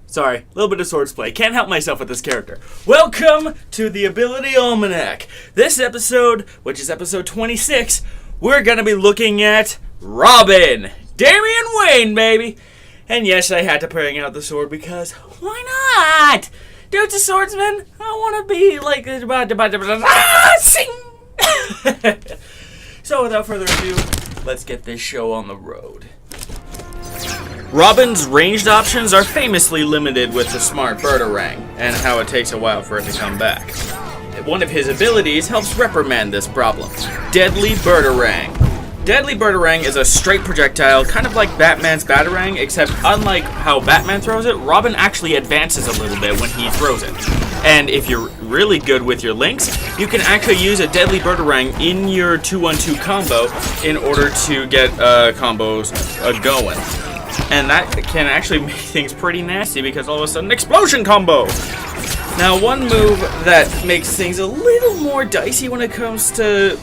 Sorry, a little bit of swordplay. Can't help myself with this character. Welcome to the Ability Almanac. This episode, which is episode 26, we're going to be looking at Robin. Damian Wayne, baby. And yes, I had to bring out the sword because why not? Dude's a swordsman. I want to be like... sing! So without further ado, let's get this show on the road. Robin's ranged options are famously limited with the smart Birdarang, and how it takes a while for it to come back. One of his abilities helps reprimand this problem. Deadly Birdarang. Deadly Birdarang is a straight projectile, kind of like Batman's Batarang, except unlike how Batman throws it, Robin actually advances a little bit when he throws it. And if you're really good with your links, you can actually use a Deadly Birdarang in your 2-1-2 combo in order to get combos going. And that can actually make things pretty nasty because all of a sudden, explosion combo! Now, one move that makes things a little more dicey when it comes to,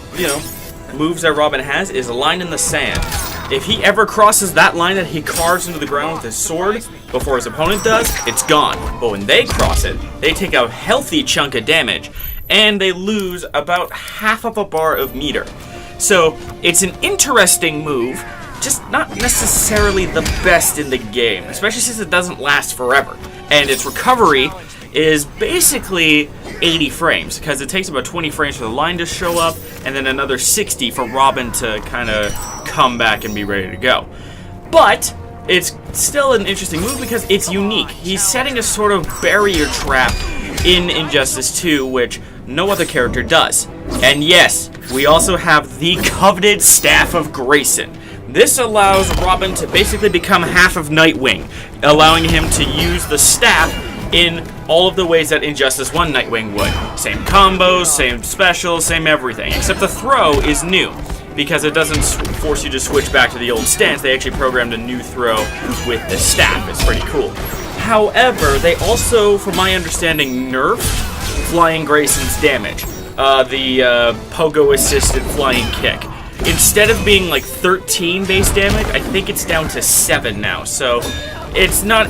moves that Robin has is a line in the sand. If he ever crosses that line that he carves into the ground with his sword before his opponent does, it's gone. But when they cross it, they take a healthy chunk of damage, and they lose about half of a bar of meter. So, it's an interesting move, just not necessarily the best in the game, especially since it doesn't last forever. And its recovery is basically 80 frames, because it takes about 20 frames for the line to show up, and then another 60 for Robin to kind of come back and be ready to go. But it's still an interesting move because it's unique. He's setting a sort of barrier trap in Injustice 2, which no other character does. And yes, we also have the coveted Staff of Grayson. This allows Robin to basically become half of Nightwing, allowing him to use the staff in all of the ways that Injustice 1 Nightwing would. Same combos, same specials, same everything. Except the throw is new, because it doesn't force you to switch back to the old stance. They actually programmed a new throw with the staff. It's pretty cool. However, they also, from my understanding, nerfed Flying Grayson's damage. The pogo-assisted flying kick. Instead of being like 13 base damage, I think it's down to 7 now. So it's not...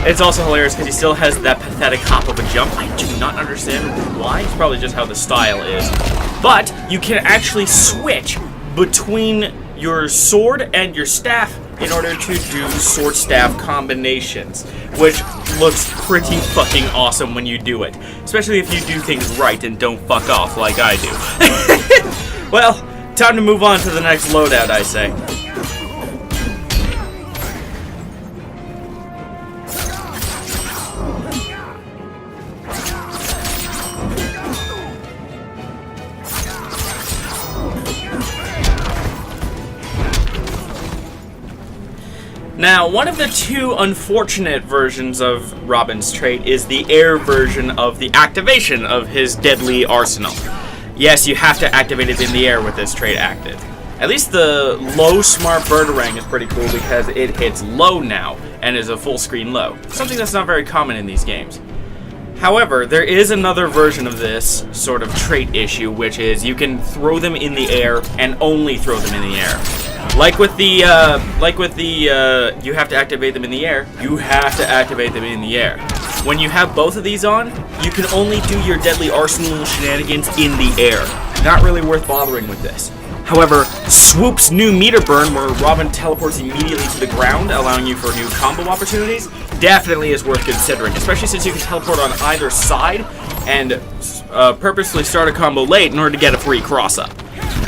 It's also hilarious because he still has that pathetic hop of a jump. I do not understand why. It's probably just how the style is. But you can actually switch between your sword and your staff in order to do sword-staff combinations, which looks pretty fucking awesome when you do it. Especially if you do things right and don't fuck off like I do. Well, time to move on to the next loadout, I say. Now, one of the two unfortunate versions of Robin's trait is the air version of the activation of his deadly arsenal. Yes, you have to activate it in the air with this trait active. At least the low smart Birdarang is pretty cool because it hits low now and is a full screen low. Something that's not very common in these games. However, there is another version of this sort of trait issue, which is you can throw them in the air and only throw them in the air. Like with the, you have to activate them in the air, you have to activate them in the air. When you have both of these on, you can only do your deadly arsenal shenanigans in the air. Not really worth bothering with this. However, Swoop's new meter burn, where Robin teleports immediately to the ground, allowing you for new combo opportunities, definitely is worth considering, especially since you can teleport on either side and purposely start a combo late in order to get a free cross-up.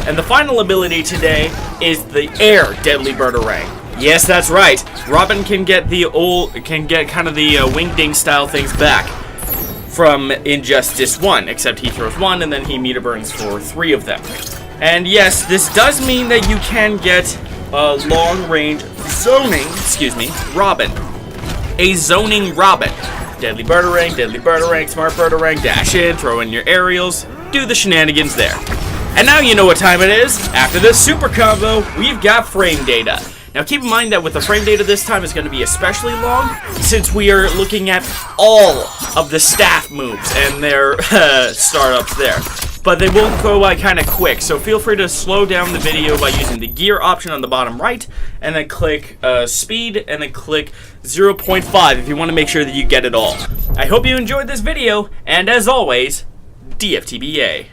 And the final ability today is the air Deadly Birdarang. Yes, that's right. Robin can get kind of the Wingding style things back from Injustice 1, except he throws one and then he meter burns for 3 of them. And yes, this does mean that you can get a long-range zoning, Robin. A zoning Robin. Deadly Birdarang, smart Birdarang, dash in, throw in your aerials, do the shenanigans there. And now you know what time it is. After this super combo, we've got frame data. Now keep in mind that with the frame data this time is going to be especially long, since we are looking at all of the staff moves and their startups there. but they will go by kind of quick, so feel free to slow down the video by using the gear option on the bottom right, and then click speed, and then click 0.5 if you want to make sure that you get it all. I hope you enjoyed this video, and as always, DFTBA.